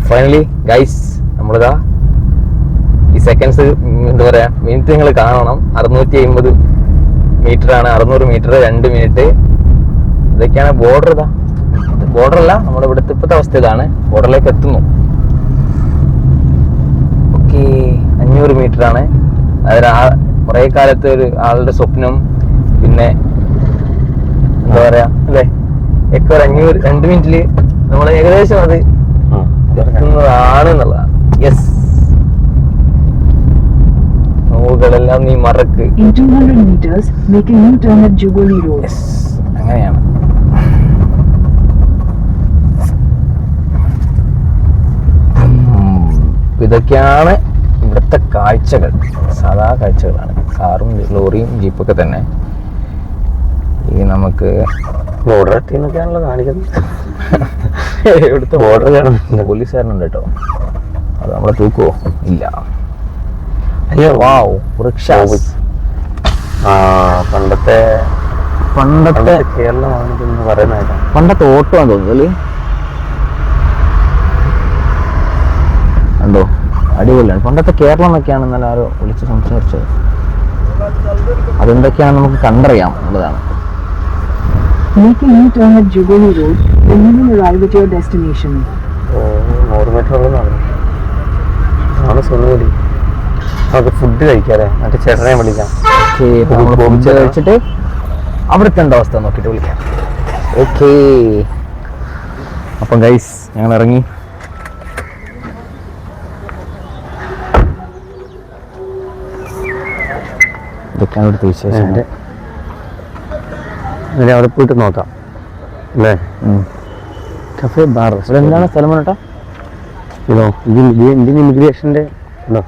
Finally guys നമ്മളിതാ ഈ seconds എന്താ പറയാ മിനിറ്റ് നിങ്ങൾ കാണണം. 650 മീറ്ററാണ്, 600 മീറ്റർ 2 മിനിറ്റ്. ഇതൊക്കെയാണ് ബോർഡർ. ഇതാ ബോർഡർ അല്ല, നമ്മുടെ ഇവിടുത്തെ ഇപ്പോഴത്തെ അവസ്ഥ ഇതാണ്. ബോർഡറിലേക്ക് എത്തുന്നു. ഓക്കെ 500 മീറ്റർ ആണ്. അതിൽ കുറെ കാലത്ത് ഒരു ആളുടെ സ്വപ്നം, പിന്നെ എന്താ പറയാ അല്ലേ, ഒക്കെ ഒരു 500 2 മിനിറ്റില് നമ്മൾ ഏകദേശം അത് എത്തുന്നതാണ് എന്നുള്ളതാണ്. യെസ്, നോവുകളെല്ലാം നീ മറക്ക്. അങ്ങനെയാണ്. ഇതൊക്കെയാണ് ഇവിടുത്തെ കാഴ്ചകൾ. സാധാ കാഴ്ചകളാണ്. കാറും ലോറിയും ജീപ്പൊക്കെ തന്നെ. ഈ നമുക്ക് ബോർഡർ എത്തിന്നൊക്കെയാണല്ലോ കാണിക്കുന്നത്. ഇവിടുത്തെ ബോർഡർ കാണുന്നുണ്ട്. പോലീസുകാരനുണ്ട് കേട്ടോ. അത് നമ്മളെ തൂക്കുവോ? ഇല്ല. അയ്യോ വാവ്, വൃക്ഷാസ്. പണ്ടത്തെ കേരളമാണെന്ന് പറയുന്നത്. പണ്ടത്തെ ഓട്ടോ ആണെന്ന് തോന്നുന്നു. കണ്ടോ, അടിപൊളിയാണ്. പണ്ടത്തെ കേരളം എന്നൊക്കെയാണ് ഇന്നലെ ആരോ വിളിച്ച് സംസാരിച്ചത്. അതെന്തൊക്കെയാണെന്ന് നമുക്ക് കണ്ടറിയാം എന്നുള്ളതാണ്. ഫുഡ് കഴിക്കാല്ലേ, മറ്റേ ചേട്ടനെ വിളിക്കാം. കഴിച്ചിട്ട് അവിടുത്തെ എന്താ അവസ്ഥ നോക്കിയിട്ട് വിളിക്കാം. ഓക്കേ, അപ്പം ഗൈസ് ഞങ്ങൾ ഇറങ്ങി. ഇതൊക്കെയാണ് ഇവിടുത്തെ വിശേഷം. അവിടെ പോയിട്ട് നോക്കാം അല്ലേ. Cafe bar. ഇവിടെ എന്താണ് സ്ഥലം കേട്ടോ? ഇതോ ഇന്ത്യൻ ഇമിഗ്രേഷൻ്റെ ഉണ്ടോ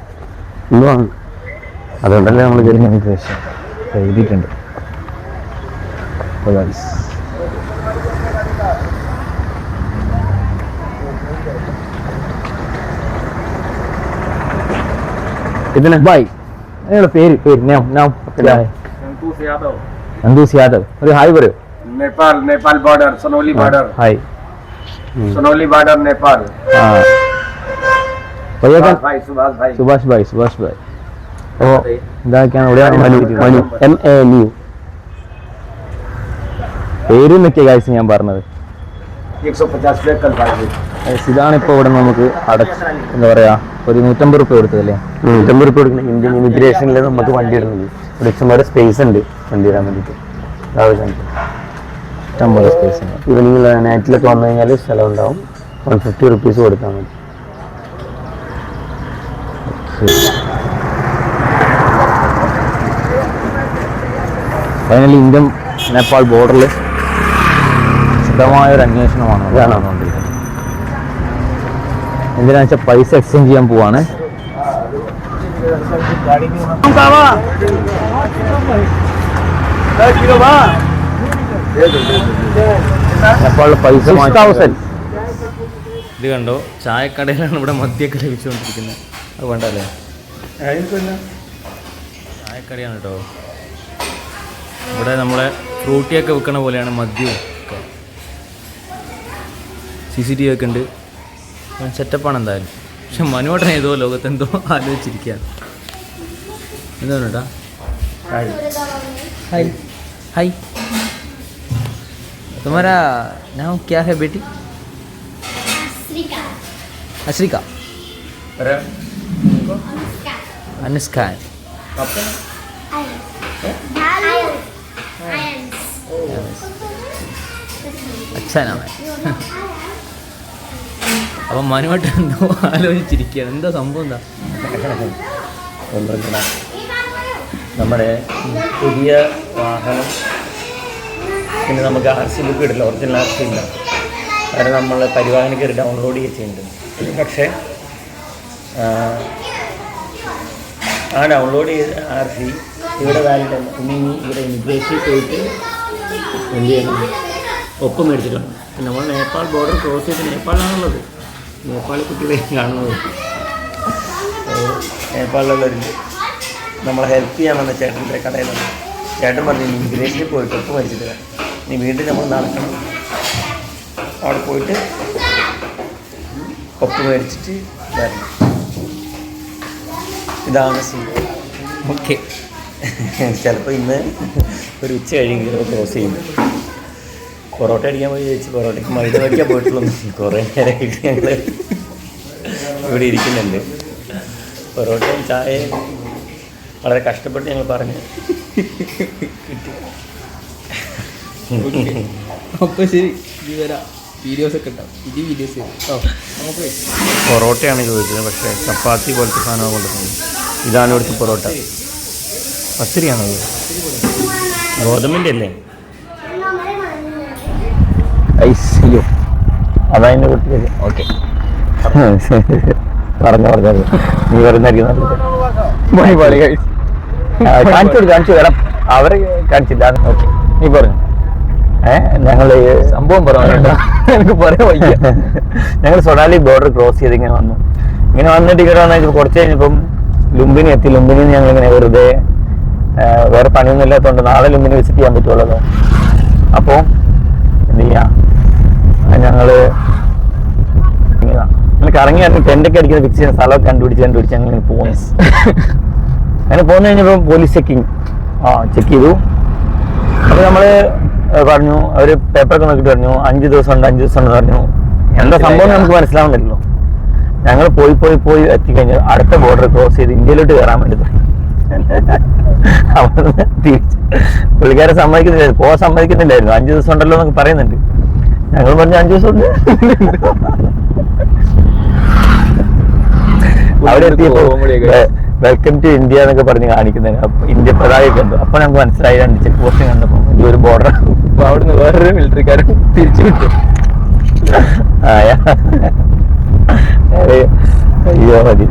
ഇന്നോ ആണ്. അതുകൊണ്ടല്ലേ നമ്മൾ ഇന്ത്യൻ ഇമിഗ്രേഷൻ എഴുതിയിട്ടുണ്ട്. ഇതിന് ബൈ നിങ്ങളുടെ പേര് അന്തൂസ് യാദവ്. ഒരു ഹായ് പറയൂ. Nepal border, Sonauli border. Hi, Sonauli border Nepal. भैया भाई सुभाष भाई. സുഭാഷ് ഭായ്. ഓ ഇതാക്കിയാണ് ഇവിടെയാണ് മനു MANU പേരൊന്നൊക്കെ ഗൈസ് ഞാൻ പറഞ്ഞത്. 150 रुपये कल भाई. ഇതാണ് ഇപ്പോൾ ഇവിടെ നമുക്ക് എന്താ പറയാ ഒരു 150 രൂപ കൊടുത്തതല്ലേ. 150 രൂപ കൊടുക്കണം. ഇന്ത്യൻ ഇമിഗ്രേഷനിൽ നമുക്ക് വണ്ടി ഇടുന്നത് ഇവിടെ ഇഷ്ടംപോലെ സ്പേസ് ഉണ്ട് വണ്ടി ഇടാൻ വേണ്ടിയിട്ട്. ആവശ്യമുണ്ട്, ഇഷ്ടംപോലെ സ്പേസ് ഉണ്ട്. ഈവനിങ് നൈറ്റിലൊക്കെ വന്നു കഴിഞ്ഞാൽ സ്ഥലം ഉണ്ടാവും. 150 റുപ്പീസ് കൊടുത്താൽ മതി. ഫൈനലി ഇന്ത്യൻ നേപ്പാൾ ബോർഡറിൽ ശുദ്ധമായൊരു അന്വേഷണമാണ് നടന്നുകൊണ്ടിരിക്കുന്നത്. എന്തിനാ വെച്ചാൽ പൈസ എക്സ്ചേഞ്ച് ചെയ്യാൻ പോവാണ്. നേപ്പാളിലെ പൈസ ഇത് കണ്ടോ, ചായക്കടയിലാണ് ഇവിടെ മദ്യമൊക്കെ ലഭിച്ചുകൊണ്ടിരിക്കുന്നത്. അത് വേണ്ടല്ലേ, ചായക്കടയാണ് കേട്ടോ. ഇവിടെ നമ്മളെ ഫ്രൂട്ടിയൊക്കെ വിൽക്കണ പോലെയാണ് മദ്യവും ഒക്കെ. CCTV ഒക്കെ ഉണ്ട്. സെറ്റപ്പാണ് എന്തായാലും. പക്ഷെ മനുവേട്ടൻ ഏതോ ലോകത്തെന്തോ ആലോചിച്ചിരിക്കുകയാണ്. എന്താണ് കേട്ടാ? हाय हाय, तुम्हारा नाम क्या है बेटी? अश्रिका. अनुष्का. अच्छा नाम है. അപ്പം മനുവായിട്ട് എന്തോ ആലോചിച്ചിരിക്കുകയാണ്. എന്താ സംഭവം? എന്താ നമ്മുടെ പുതിയ വാഹനം പിന്നെ നമുക്ക് RC ബുക്ക് ഇടില്ല, ഒറിജിനൽ RC ഇല്ല. കാരണം നമ്മൾ പരിവാഹന കയറി ഡൗൺലോഡ് ചെയ്യുന്നുണ്ട്. പക്ഷേ ആ ഡൗൺലോഡ് ചെയ്ത RC ഇവിടെ വാലിഡ് ഇനി ഇവിടെ ഇമിഗ്രേഷനിൽ പോയിട്ട് എന്ത് ചെയ്യണം, ഒപ്പം മേടിച്ചിട്ടുണ്ട്. നമ്മൾ നേപ്പാൾ ബോർഡർ ക്രോസ് ചെയ്ത് നേപ്പാളിലാണുള്ളത്. നേപ്പാളിൽ കുട്ടികളെ കാണുന്നത്. നേപ്പാളിലുള്ളവർ നമ്മളെ ഹെൽപ്പ് ചെയ്യാൻ വന്ന ചേട്ടൻ്റെ കടയിലാണ്. ചേട്ടൻ പറഞ്ഞു ഇമിഗ്രേഷനിൽ പോയിട്ട് ഒപ്പ് മേടിച്ചിട്ട് നീ വീണ്ടും നമ്മൾ നടക്കണം. അവിടെ പോയിട്ട് ഒപ്പ് മേടിച്ചിട്ട് വരണം. ഇതാണ് സീൻ. ഓക്കെ, ചിലപ്പോൾ ഇന്ന് ഒരു ഉച്ച കഴിയുമ്പോൾ ക്രോസ് ചെയ്യുന്നു. പൊറോട്ട അടിക്കാൻ പോയി ചോദിച്ചു. പൊറോട്ടയ്ക്ക് മൈദ മേടിക്കാൻ പോയിട്ടുള്ളൂ. കുറേ നേരമായിട്ട് ഞങ്ങൾ ഇവിടെ ഇരിക്കുന്നുണ്ട്. പൊറോട്ടയും ചായയും വളരെ കഷ്ടപ്പെട്ട് ഞങ്ങൾ പറഞ്ഞ് കിട്ടി. അപ്പോൾ ശരി, ഇത് വരാം. വീഡിയോസൊക്കെ ഉണ്ടാവും. ഇത് വീഡിയോസ് നമുക്ക് പൊറോട്ടയാണ് ചോദിച്ചത്, പക്ഷേ ചപ്പാത്തി പോലത്തെ സാധനമാണ് കൊണ്ടുവന്നത്. ഇതാണ് ഇവിടുത്തെ പൊറോട്ട. പത്തിരിയാണോ ഇത്? ഗോതമ്പിൻ്റെ അല്ലേ? അയ്യോ, അതതിൻ്റെ കുട്ടിയത്. ഓക്കെ, പറഞ്ഞു നീ പറയുന്നതായിരിക്കും കാണിച്ചു വരാം. അവരെ കാണിച്ചില്ല. ഓക്കെ, നീ പറഞ്ഞു. ഞങ്ങൾ സംഭവം പറയാനുണ്ടോ? എനിക്ക് പറയാൻ വയ്യ. ഞങ്ങൾ സൊണാലി ബോർഡർ ക്രോസ് ചെയ്ത് ഇങ്ങനെ വന്നു. ഇങ്ങനെ വന്നിട്ട് ഇവിടെ വന്നാൽ കുറച്ച് കഴിഞ്ഞപ്പം ലുംബിനി എത്തി. ലുംബിനി ഞങ്ങളിങ്ങനെ വെറുതെ വേറെ പണിയൊന്നും ഇല്ലാത്തതുകൊണ്ട് നാളെ ലുംബിനി വിസിറ്റ് ചെയ്യാൻ പറ്റുള്ളൂ. അപ്പോൾ എന്ത് ചെയ്യാം, ഞങ്ങള് കറങ്ങി ഇറങ്ങി ടെൻ്റൊക്കെ അടിക്കുന്ന ഫിക്സ് ചെയ്യുന്ന സ്ഥലമൊക്കെ കണ്ടുപിടിച്ച് ഞങ്ങൾ പോകുന്നു. അങ്ങനെ പോന്നു കഴിഞ്ഞപ്പോൾ പോലീസ് ചെക്ക് ചെയ്തു. അപ്പോൾ നമ്മൾ പറഞ്ഞു, അവർ പേപ്പറൊക്കെ നോക്കിയിട്ട് പറഞ്ഞു 5 ദിവസം ഉണ്ടെന്ന് പറഞ്ഞു. എന്താ സംഭവം നമുക്ക് മനസ്സിലാവുന്നില്ലല്ലോ. ഞങ്ങൾ പോയി എത്തിക്കഴിഞ്ഞാൽ അടുത്ത ബോർഡർ ക്രോസ് ചെയ്ത് ഇന്ത്യയിലോട്ട് കയറാൻ വേണ്ടി അവിടുന്ന് തിരിച്ച് പുള്ളിക്കാരെ പോകാൻ സമ്മതിക്കുന്നില്ലായിരുന്നു. 5 ദിവസം ഉണ്ടല്ലോ എന്നൊക്കെ പറയുന്നുണ്ട്. ഞങ്ങൾ പറഞ്ഞു 5 ദിവസം ഉണ്ട്. അവിടെ എത്തിയപ്പോ വെൽക്കം ടു ഇന്ത്യ എന്നൊക്കെ പറഞ്ഞ് കാണിക്കുന്നത്. അപ്പൊ ഇന്ത്യ പതാകയൊക്കെ ഉണ്ട്. അപ്പൊ നമുക്ക് മനസ്സിലായി 2 ചെക്ക് പോസ്റ്റ് കണ്ടപ്പോ ഒരു ബോർഡർ. അപ്പൊ അവിടുന്ന് വേറൊരു മിലിറ്ററിക്കാരൻ തിരിച്ചു വിട്ടു. അയ്യോ മതി.